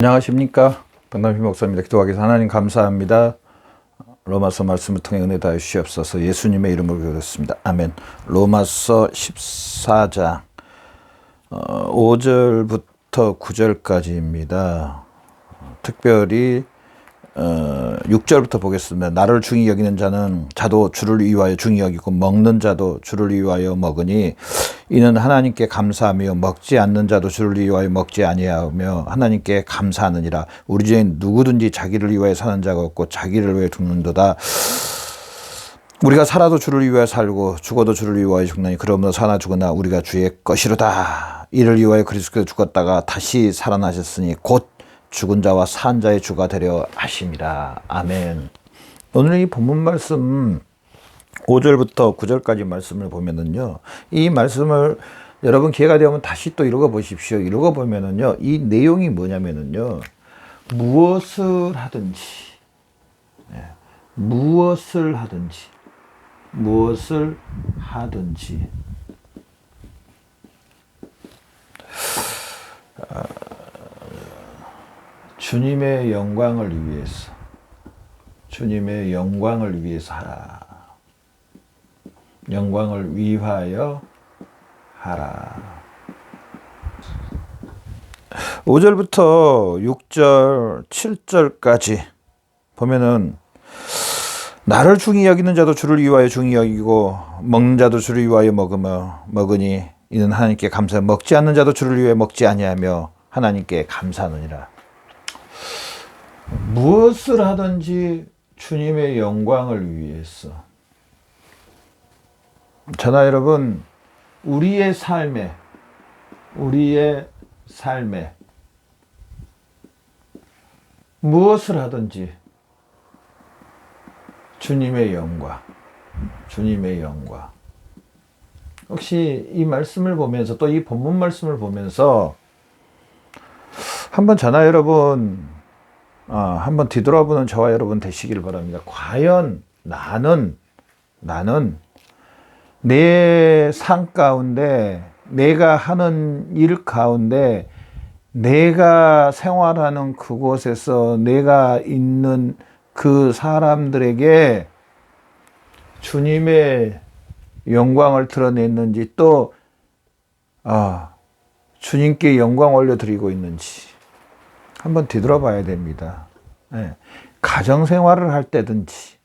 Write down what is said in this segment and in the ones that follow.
안녕하십니까. 박남희 목사입니다. 기도하기 위해서 하나님 감사합니다. 로마서 말씀을 통해 은혜 다해 주시옵소서. 예수님의 이름으로 기도했습니다. 아멘. 로마서 14장 5절부터 9절까지입니다. 특별히 6절부터 보겠습니다. 나를 중히 여기는 자는 자도 주를 위하여 중히 여기고 먹는 자도 주를 위하여 먹으니 이는 하나님께 감사하며 먹지 않는 자도 주를 위하여 먹지 아니하며 하나님께 감사하느니라. 우리 중에 누구든지 자기를 위하여 사는 자가 없고 자기를 위하여 죽는도다. 우리가 살아도 주를 위하여 살고 죽어도 주를 위하여 죽나니 그러므로 사나 죽으나 우리가 주의 것이로다. 이를 위하여 그리스도께서 죽었다가 다시 살아나셨으니 곧 죽은 자와 산 자의 주가 되려 하심이라. 아멘. 오늘 이 본문 말씀 5절부터 9절까지 말씀을 보면은요, 이 말씀을 여러분 기회가 되면 다시 또 읽어 보십시오. 읽어 보면은요, 이 내용이 뭐냐면은요, 무엇을 하든지, 무엇을 하든지, 주님의 영광을 위해서 하라. 영광을 위하여 하라. 5절부터 6절, 7절까지 보면은 나를 중히 여기는 자도 주를 위하여 중히 여기고 먹는 자도 주를 위하여 먹으니 이는 하나님께 감사. 먹지 않는 자도 주를 위하여 먹지 아니하며 하나님께 감사하느니라. 무엇을 하든지 주님의 영광을 위해서. 저나 여러분, 우리의 삶에 무엇을 하든지 주님의 영광. 혹시 이 말씀을 보면서 또 이 본문 말씀을 보면서 한번 저나 여러분 한번 뒤돌아보는 저와 여러분 되시길 바랍니다. 과연 나는 내 삶 가운데, 내가 하는 일 가운데, 내가 생활하는 그곳에서 내가 있는 그 사람들에게 주님의 영광을 드러냈는지, 또 주님께 영광 올려드리고 있는지 한번 뒤돌아봐야 됩니다. 가정생활을 할 때든지,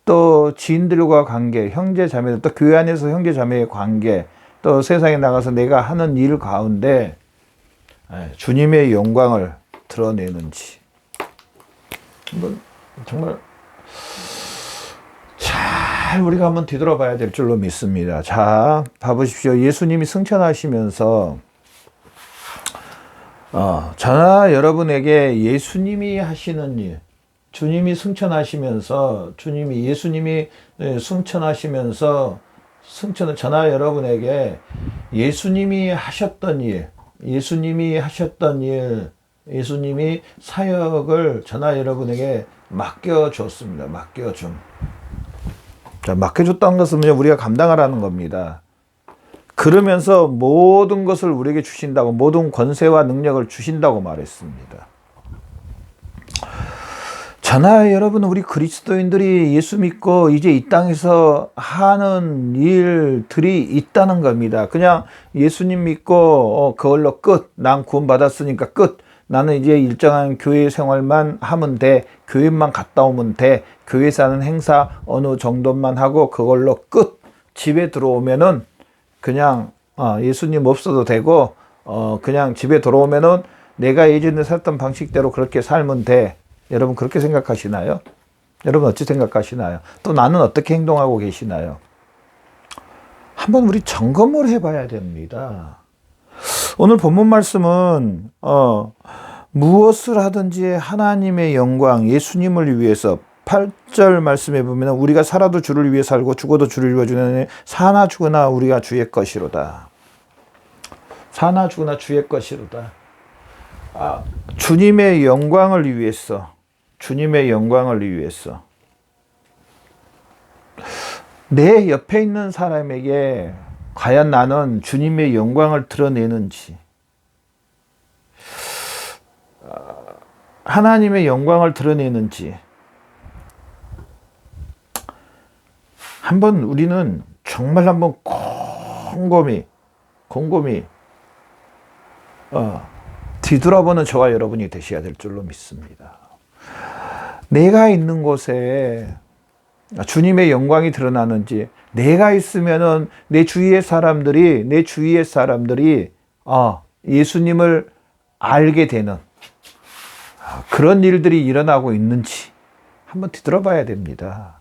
또 지인들과 관계, 형제 자매들, 또 교회 안에서 형제 자매의 관계, 또 세상에 나가서 내가 하는 일 가운데 주님의 영광을 드러내는지 한번 정말 잘 우리가 한번 뒤돌아봐야 될 줄로 믿습니다. 자, 봐보십시오. 예수님이 승천하시면서 저나 여러분에게 예수님이 하시는 일, 예수님이 승천하시면서 저나 여러분에게 예수님이 사역을 저나 여러분에게 맡겨줬습니다. 자, 맡겨줬다는 것은 우리가 감당하라는 겁니다. 그러면서 모든 것을 우리에게 주신다고, 모든 권세와 능력을 주신다고 말했습니다. 저나 여러분, 우리 그리스도인들이 예수 믿고 이제 이 땅에서 하는 일들이 있다는 겁니다. 그냥 예수님 믿고 그걸로 끝. 난 구원받았으니까 끝. 나는 이제 일정한 교회 생활만 하면 돼. 교회만 갔다 오면 돼. 교회에서 하는 행사 어느 정도만 하고 그걸로 끝. 집에 들어오면은 그냥 예수님 없어도 되고 그냥 집에 들어오면은 내가 예전에 살던 방식대로 그렇게 살면 돼. 여러분 그렇게 생각하시나요? 여러분 어찌 생각하시나요? 또 나는 어떻게 행동하고 계시나요? 한번 우리 점검을 해봐야 됩니다. 오늘 본문 말씀은 무엇을 하든지 하나님의 영광, 예수님을 위해서 8절 말씀에 보면 우리가 살아도 주를 위해 살고 죽어도 주를 위해 죽으니 사나 죽으나 우리가 주의 것이로다. 사나 죽으나 주의 것이로다. 주님의 영광을 위해서 내 옆에 있는 사람에게 과연 나는 주님의 영광을 드러내는지, 하나님의 영광을 드러내는지 한번 우리는 정말 한번 곰곰이 뒤돌아보는 저와 여러분이 되셔야 될 줄로 믿습니다. 내가 있는 곳에 주님의 영광이 드러나는지, 내가 있으면은 내 주위의 사람들이 예수님을 알게 되는 그런 일들이 일어나고 있는지 한번 뒤돌아봐야 됩니다.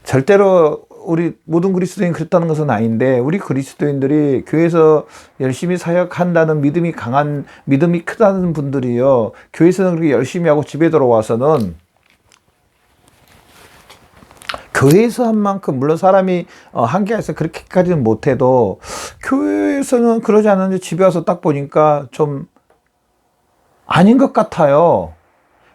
절대로 우리 모든 그리스도인 그렇다는 것은 아닌데, 우리 그리스도인들이 교회에서 열심히 사역한다는 믿음이 크다는 분들이요, 교회에서는 그렇게 열심히 하고 집에 들어와서는 교회에서 한 만큼, 물론 사람이 한계에서 그렇게까지는 못해도 교회에서는 그러지 않는데 집에 와서 딱 보니까 좀 아닌 것 같아요.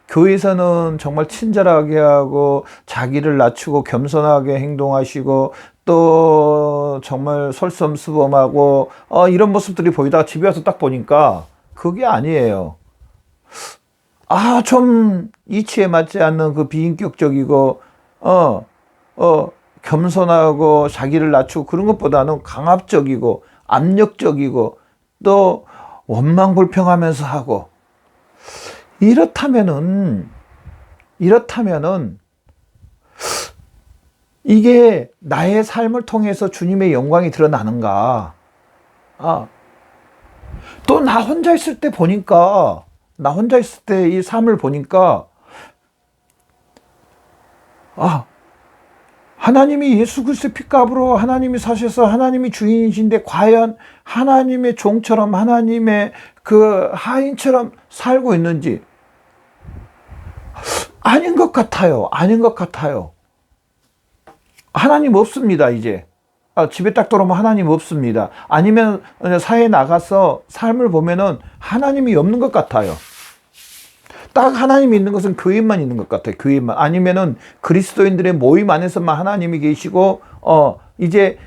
교회에서는 정말 친절하게 하고 자기를 낮추고 겸손하게 행동하시고 또 정말 솔선수범하고 이런 모습들이 보이다가 집에 와서 딱 보니까 그게 아니에요. 좀 이치에 맞지 않는 그 비인격적이고 겸손하고 자기를 낮추고 그런 것보다는 강압적이고 압력적이고 또 원망불평하면서 하고, 이렇다면은 이게 나의 삶을 통해서 주님의 영광이 드러나는가? 또 나 혼자 있을 때 이 삶을 보니까 하나님이 예수 그리스도의 피값으로 하나님이 사셔서 하나님이 주인이신데 과연 하나님의 종처럼, 하나님의 그 하인처럼 살고 있는지 아닌 것 같아요. 하나님 없습니다. 이제 집에 딱 들어오면 하나님 없습니다. 아니면 사회에 나가서 삶을 보면은 하나님이 없는 것 같아요. 딱 하나님이 있는 것은 교회만 있는 것 같아요. 교회만. 아니면은 그리스도인들의 모임 안에서만 하나님이 계시고, 이제,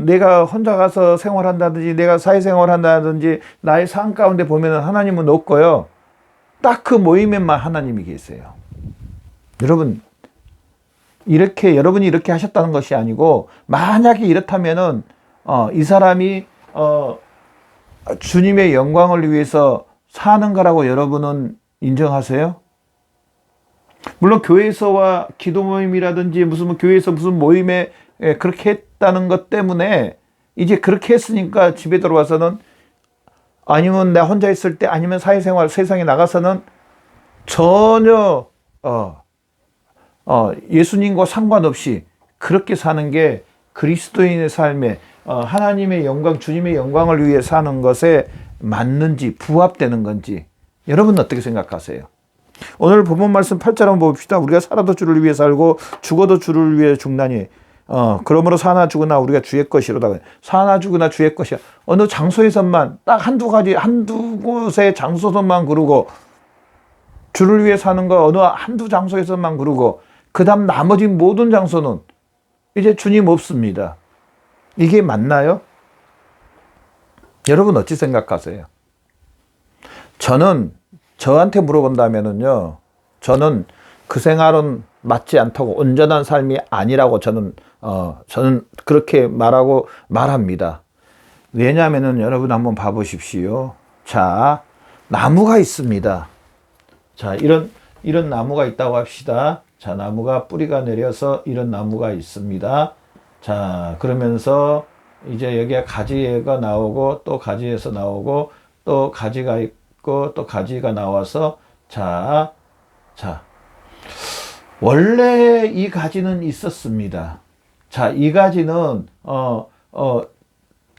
내가 혼자 가서 생활한다든지, 내가 사회생활 한다든지, 나의 삶 가운데 보면은 하나님은 없고요. 딱 그 모임에만 하나님이 계세요. 여러분이 이렇게 하셨다는 것이 아니고, 만약에 이렇다면은, 이 사람이, 주님의 영광을 위해서 사는 거라고 여러분은 인정하세요? 물론 교회에서와 기도 모임이라든지 교회에서 무슨 모임에 그렇게 했다는 것 때문에 이제 그렇게 했으니까 집에 들어와서는, 아니면 나 혼자 있을 때, 아니면 사회생활 세상에 나가서는 전혀 예수님과 상관없이 그렇게 사는 게 그리스도인의 삶에 하나님의 영광, 주님의 영광을 위해 사는 것에 맞는지 부합되는 건지 여러분은 어떻게 생각하세요? 오늘 본문 말씀 8절 한번 봅시다. 우리가 살아도 주를 위해 살고 죽어도 주를 위해 죽나니 그러므로 사나 죽으나 우리가 주의 것이로다. 사나 죽으나 주의 것이야. 어느 장소에서만 딱 한두 곳의 장소에서만 그러고, 주를 위해 사는 거 어느 한두 장소에서만 그러고, 그 다음 나머지 모든 장소는 이제 주님 없습니다. 이게 맞나요? 여러분 어찌 생각하세요? 저한테 물어본다면은요, 저는 그 생활은 맞지 않다고, 온전한 삶이 아니라고 저는 그렇게 말합니다. 왜냐하면은 여러분 한번 봐보십시오. 자, 나무가 있습니다. 자, 이런 나무가 있다고 합시다. 자, 나무가 뿌리가 내려서 이런 나무가 있습니다. 자, 그러면서 이제 여기에 가지가 나오고 또 가지에서 나오고 또 가지가 있고 또 가지가 나와서 자, 원래 이 가지는 있었습니다. 자, 이 가지는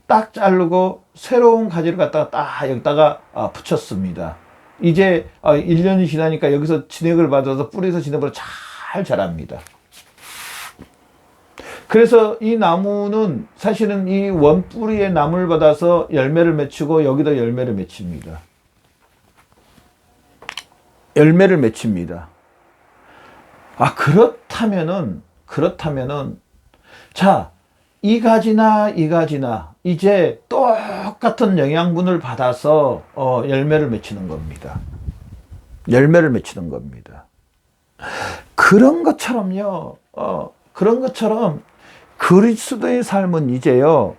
딱 자르고 새로운 가지를 갖다가 딱 여기다가 붙였습니다. 이제 1년이 지나니까 여기서 진액을 받아서 뿌리에서 진액으로 잘 자랍니다. 그래서 이 나무는 사실은 이 원뿌리의 나무를 받아서 열매를 맺히고 여기다 열매를 맺힙니다. 그렇다면은 자, 이 가지나 이제 똑같은 영양분을 받아서 열매를 맺히는 겁니다. 열매를 맺히는 겁니다. 그런 것처럼요, 그런 것처럼 그리스도의 삶은 이제요,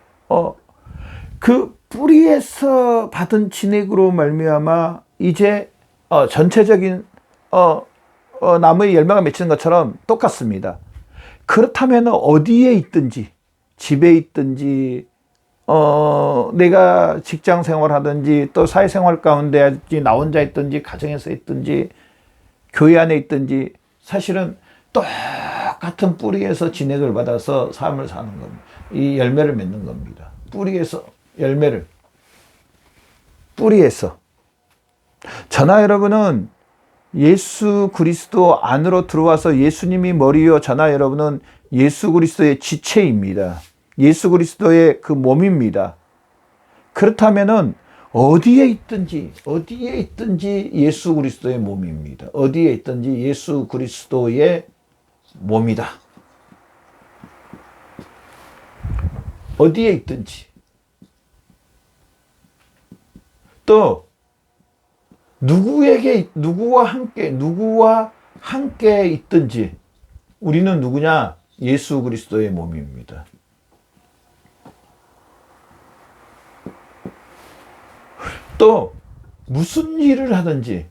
그 뿌리에서 받은 진액으로 말미암아 이제 전체적인 나무의 열매가 맺히는 것처럼 똑같습니다. 그렇다면 어디에 있든지, 집에 있든지, 내가 직장 생활하든지, 또 사회생활 가운데 나 혼자 있든지, 가정에서 있든지, 교회 안에 있든지, 사실은 똑같은 뿌리에서 진액을 받아서 삶을 사는 겁니다. 이 열매를 맺는 겁니다. 뿌리에서 열매를. 뿌리에서. 저나 여러분은 예수 그리스도 안으로 들어와서 예수님이 머리요, 저나 여러분은 예수 그리스도의 지체입니다. 예수 그리스도의 그 몸입니다. 그렇다면은 어디에 있든지 예수 그리스도의 몸입니다. 어디에 있든지 예수 그리스도의 몸이다. 어디에 있든지. 또 누구와 함께 있든지 우리는 누구냐? 예수 그리스도의 몸입니다. 또 무슨 일을 하든지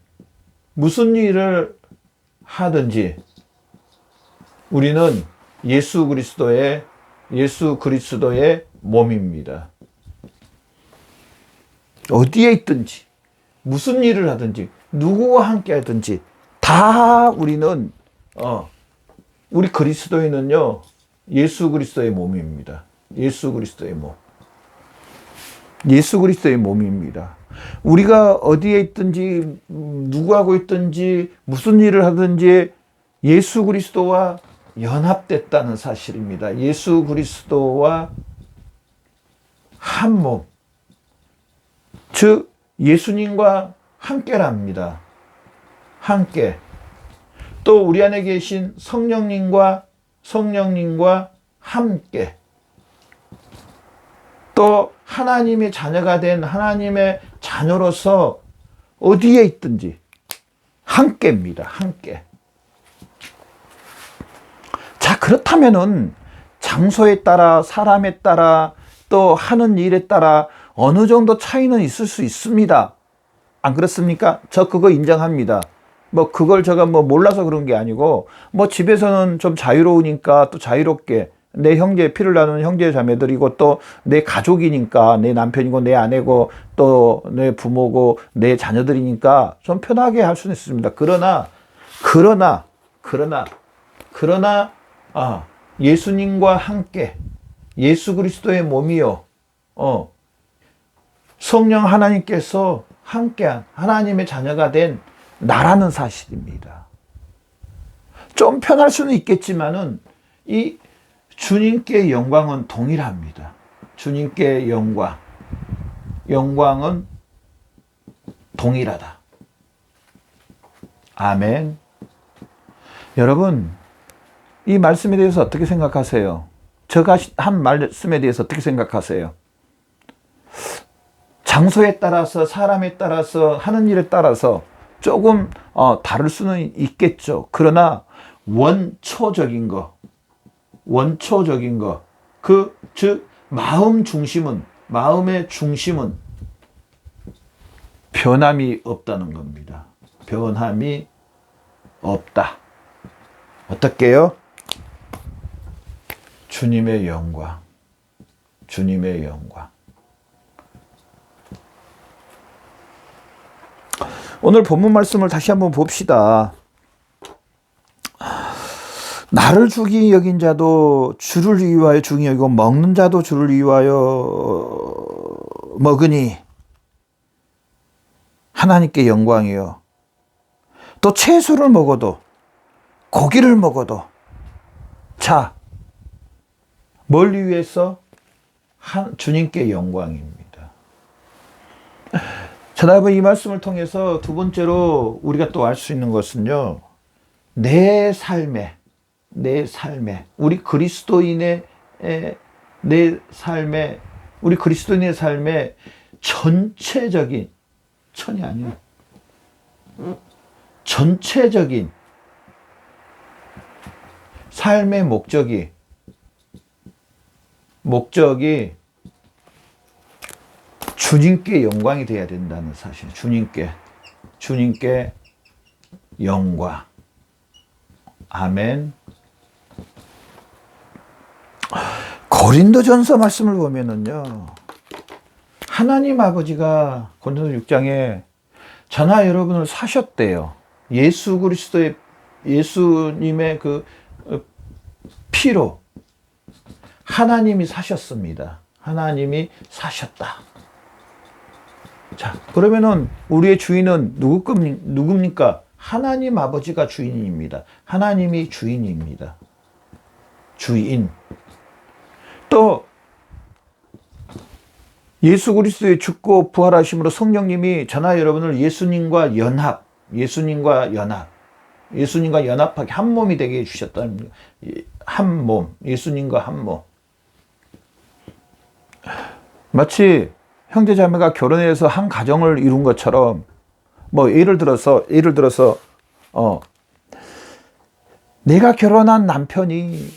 우리는 예수 그리스도의 몸입니다. 어디에 있든지, 무슨 일을 하든지, 누구와 함께 하든지, 다 우리는, 우리 그리스도인은요, 예수 그리스도의 몸입니다. 예수 그리스도의 몸. 예수 그리스도의 몸입니다. 우리가 어디에 있든지, 누구하고 있든지, 무슨 일을 하든지, 예수 그리스도와 연합됐다는 사실입니다. 예수 그리스도와 한 몸. 즉 예수님과 함께랍니다. 함께. 또 우리 안에 계신 성령님과 함께. 또 하나님의 자녀가 된 하나님의 자녀로서 어디에 있든지 함께입니다. 함께. 자, 그렇다면은 장소에 따라, 사람에 따라, 또 하는 일에 따라 어느 정도 차이는 있을 수 있습니다. 안 그렇습니까? 저 그거 인정합니다. 그걸 제가 몰라서 그런 게 아니고, 집에서는 좀 자유로우니까 또 자유롭게 내 형제, 피를 나누는 형제 자매들이고 또 내 가족이니까 내 남편이고 내 아내고 또 내 부모고 내 자녀들이니까 좀 편하게 할 수는 있습니다. 그러나 예수님과 함께 예수 그리스도의 몸이요, 성령 하나님께서 함께한 하나님의 자녀가 된 나라는 사실입니다. 좀 편할 수는 있겠지만은 이 주님께 영광은 동일합니다. 주님께 영광은 동일하다. 아멘. 여러분, 이 말씀에 대해서 어떻게 생각하세요? 제가 한 말씀에 대해서 어떻게 생각하세요? 장소에 따라서, 사람에 따라서, 하는 일에 따라서 조금 다를 수는 있겠죠. 그러나 원초적인 거, 즉 마음의 중심은 변함이 없다는 겁니다. 변함이 없다. 어떻게요? 주님의 영광. 오늘 본문 말씀을 다시 한번 봅시다. 나를 주기 여긴 자도 주를 위하여 주기 여기고 먹는 자도 주를 위하여 먹으니 하나님께 영광이요. 또 채소를 먹어도 고기를 먹어도 자, 뭘 위해서? 주님께 영광입니다. 자, 여러분, 이 말씀을 통해서 두 번째로 우리가 또 알 수 있는 것은요, 내 삶에 우리 그리스도인의 삶의 전체적인, 천이 아니야, 전체적인 삶의 목적이 주님께 영광이 되어야 된다는 사실. 주님께 영광. 아멘. 고린도전서 말씀을 보면은요, 하나님 아버지가 고린도서 6장에 저나 여러분을 사셨대요. 예수 그리스도의, 예수님의 그 피로 하나님이 사셨습니다. 하나님이 사셨다. 자, 그러면은 우리의 주인은 누굽니까? 하나님 아버지가 주인입니다. 하나님이 주인입니다. 주인. 또 예수 그리스도의 죽고 부활하심으로 성령님이 저나 여러분을 예수님과 연합하게 한 몸이 되게 해주셨다는, 한 몸, 예수님과 한 몸. 마치 형제자매가 결혼해서 한 가정을 이룬 것처럼, 뭐 예를 들어서 내가 결혼한 남편이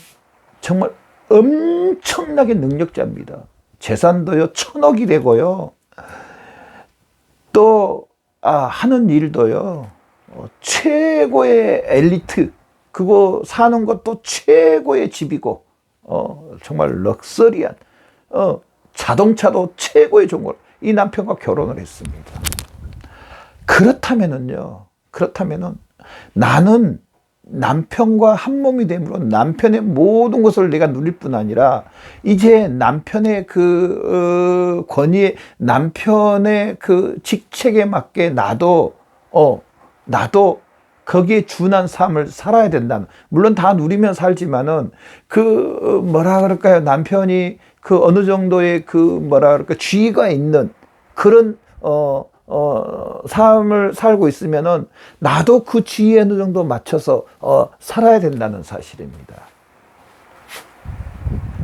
정말 엄청나게 능력자입니다. 재산도요 1000억이 되고요, 또 하는 일도요 최고의 엘리트, 그거 사는 것도 최고의 집이고, 정말 럭셔리한, 자동차도 최고의 좋은 걸, 이 남편과 결혼을 했습니다. 그렇다면은 나는 남편과 한 몸이 됨으로 남편의 모든 것을 내가 누릴 뿐 아니라, 이제 남편의 그 권위에, 남편의 그 직책에 맞게 나도 거기에 준한 삶을 살아야 된다는, 물론 다 누리면 살지만은 남편이 그 어느 정도의 지위가 있는 그런 삶을 살고 있으면은 나도 그 지위에 어느 정도 맞춰서 살아야 된다는 사실입니다.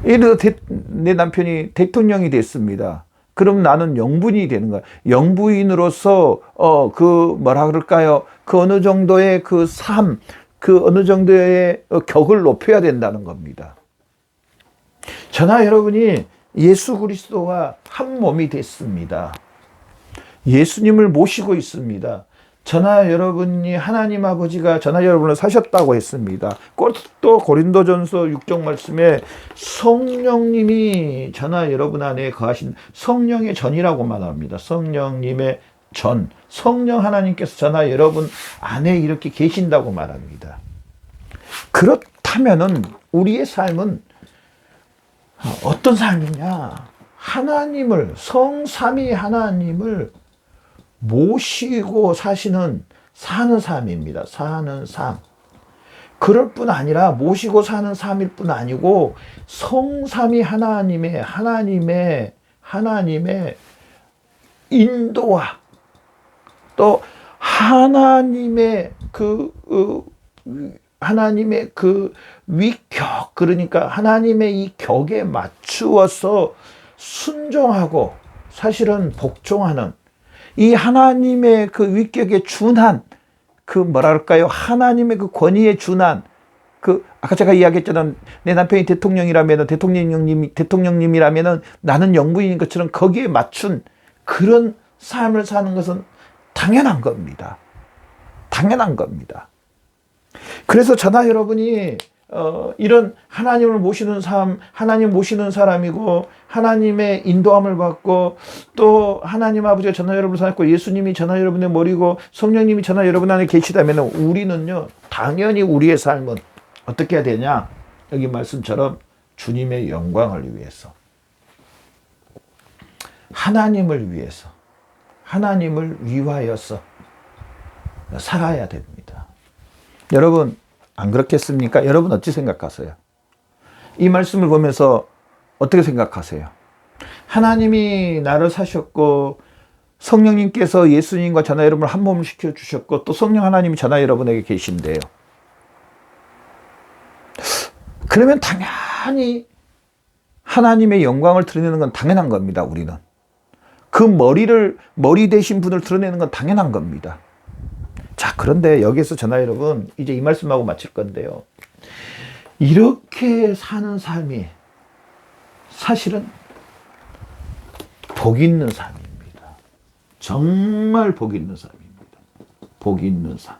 예를 들어 내 남편이 대통령이 됐습니다. 그럼 나는 영부인이 되는 거야. 영부인으로서 그 어느 정도의 그 삶, 그 어느 정도의 격을 높여야 된다는 겁니다. 저나 여러분이 예수 그리스도와 한 몸이 됐습니다. 예수님을 모시고 있습니다. 저나 여러분이, 하나님 아버지가 저나 여러분을 사셨다고 했습니다. 또 고린도전서 6장 말씀에 성령님이 저나 여러분 안에 거하신, 성령의 전이라고 말합니다. 성령님의 전, 성령 하나님께서 저나 여러분 안에 이렇게 계신다고 말합니다. 그렇다면은 우리의 삶은 어떤 삶이냐? 하나님을, 성삼위 하나님을 모시고 사는 삶입니다. 사는 삶. 그럴 뿐 아니라, 모시고 사는 삶일 뿐 아니고, 성삼위 하나님의 인도와 또 하나님의 그 위격, 그러니까 하나님의 이 격에 맞추어서 순종하고 사실은 복종하는, 이 하나님의 그 위격에 준한, 하나님의 그 권위에 준한, 아까 제가 이야기했잖아요. 내 남편이 대통령님이라면은 나는 영부인인 것처럼 거기에 맞춘 그런 삶을 사는 것은 당연한 겁니다. 당연한 겁니다. 그래서 저나 여러분이 이런 하나님을 모시는 삶, 하나님 모시는 사람이고, 하나님의 인도함을 받고, 또 하나님 아버지가 저나 여러분을 사셨고, 예수님이 저나 여러분의 머리고, 성령님이 저나 여러분 안에 계시다면, 우리는요 당연히 우리의 삶은 어떻게 해야 되냐? 여기 말씀처럼 주님의 영광을 위해서, 하나님을 위해서, 하나님을 위하여서 살아야 됩니다. 여러분 안 그렇겠습니까? 여러분 어찌 생각하세요? 이 말씀을 보면서 어떻게 생각하세요? 하나님이 나를 사셨고, 성령님께서 예수님과 저나 여러분을 한 몸을 시켜주셨고, 또 성령 하나님이 저나 여러분에게 계신데요. 그러면 당연히 하나님의 영광을 드러내는 건 당연한 겁니다. 우리는 그 머리 대신 분을 드러내는 건 당연한 겁니다. 자, 자, 그런데 여기에서 저나 여러분, 이제 이 말씀하고 마칠 건데요. 이렇게 사는 삶이 사실은 복 있는 삶입니다. 정말 복 있는 삶입니다. 복 있는 삶.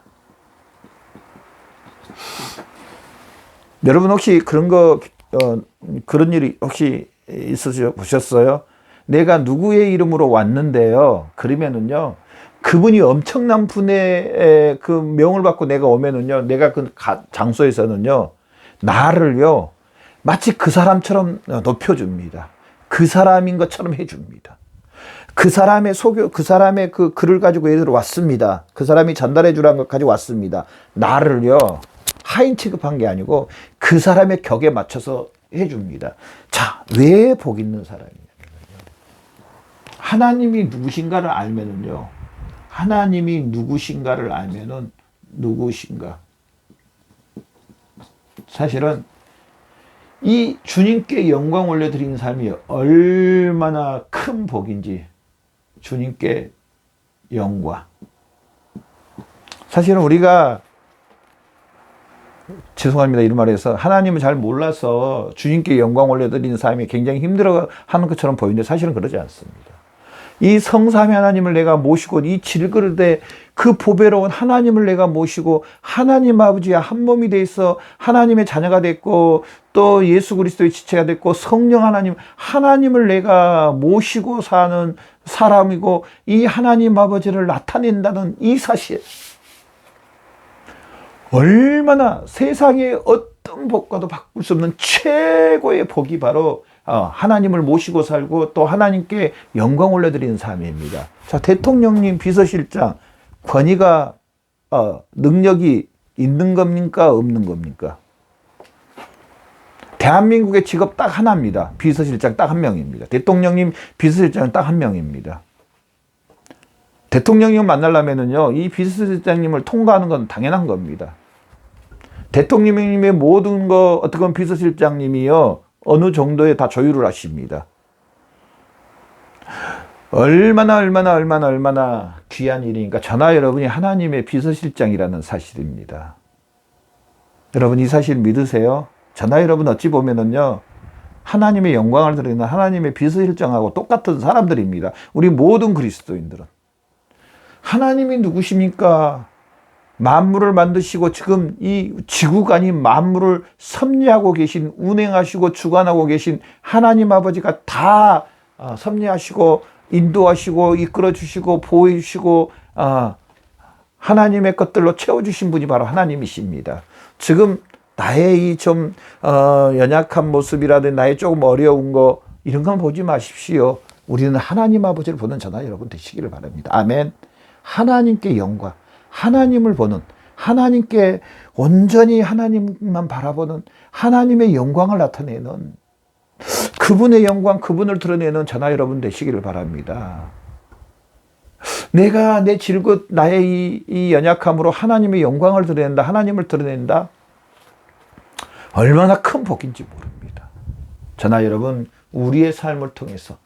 여러분 혹시 그런 일이 혹시 보셨어요? 내가 누구의 이름으로 왔는데요. 그러면은요, 그분이 엄청난 분의 그 명을 받고 내가 오면은요, 내가 그 장소에서는요, 나를요, 마치 그 사람처럼 높여줍니다. 그 사람인 것처럼 해줍니다. 그 사람의 그 사람의 그 글을 가지고 얘들 왔습니다. 그 사람이 전달해 주라는 것 가지고 왔습니다. 나를요, 하인 취급한 게 아니고 그 사람의 격에 맞춰서 해줍니다. 자, 왜 복 있는 사람이냐면요, 하나님이 누구신가를 알면은요, 하나님이 누구신가를 알면은 누구신가? 사실은 이 주님께 영광 올려드리는 삶이 얼마나 큰 복인지, 주님께 영광. 사실은 우리가, 죄송합니다, 이런 말해서 하나님을 잘 몰라서 주님께 영광 올려드리는 삶이 굉장히 힘들어하는 것처럼 보이는데 사실은 그러지 않습니다. 이 성삼위 하나님을 내가 모시고 이 질그릇에 그 보배로운 하나님을 내가 모시고 하나님 아버지와 한 몸이 돼 있어 하나님의 자녀가 됐고 또 예수 그리스도의 지체가 됐고 성령 하나님을 내가 모시고 사는 사람이고 이 하나님 아버지를 나타낸다는 이 사실, 얼마나 세상의 어떤 복과도 바꿀 수 없는 최고의 복이 바로 하나님을 모시고 살고 또 하나님께 영광 올려드리는 삶입니다. 자, 대통령님 비서실장 권위가 능력이 있는 겁니까 없는 겁니까? 대한민국의 직업 딱 하나입니다. 비서실장 딱 한 명입니다. 대통령님 비서실장은 딱 한 명입니다. 대통령님 만나려면은요, 이 비서실장님을 통과하는 건 당연한 겁니다. 대통령님의 모든 어떻게 비서실장님이요, 어느 정도에 다 조율을 하십니다. 얼마나 귀한 일이니까 저나 여러분이 하나님의 비서실장이라는 사실입니다. 여러분 이 사실 믿으세요? 저나 여러분 어찌 보면은요, 하나님의 영광을 드리는 하나님의 비서실장하고 똑같은 사람들입니다. 우리 모든 그리스도인들은. 하나님이 누구십니까? 만물을 만드시고 지금 이 지구가 아닌 만물을 섭리하고 계신, 운행하시고 주관하고 계신 하나님 아버지가 다 섭리하시고 인도하시고 이끌어 주시고 보호해 주시고 하나님의 것들로 채워주신 분이 바로 하나님이십니다. 지금 나의 이 좀 연약한 모습이라든지 나의 조금 어려운 거 이런 건 보지 마십시오. 우리는 하나님 아버지를 보는 저나 여러분 되시기를 바랍니다. 아멘. 하나님께 영광, 하나님을 보는, 하나님께 온전히 하나님만 바라보는 하나님의 영광을 나타내는 그분의 영광, 그분을 드러내는 저나 여러분 되시기를 바랍니다. 내가 내 질것, 나의 이 연약함으로 하나님의 영광을 드러낸다, 하나님을 드러낸다, 얼마나 큰 복인지 모릅니다. 저나 여러분, 우리의 삶을 통해서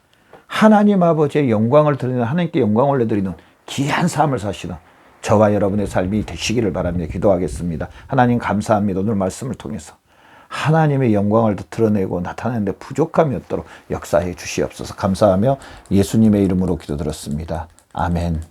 하나님 아버지의 영광을 드러내는, 하나님께 영광을 올려드리는 귀한 삶을 사시는 저와 여러분의 삶이 되시기를 바랍니다. 기도하겠습니다. 하나님 감사합니다. 오늘 말씀을 통해서 하나님의 영광을 드러내고 나타내는데 부족함이 없도록 역사해 주시옵소서. 감사하며 예수님의 이름으로 기도드렸습니다. 아멘.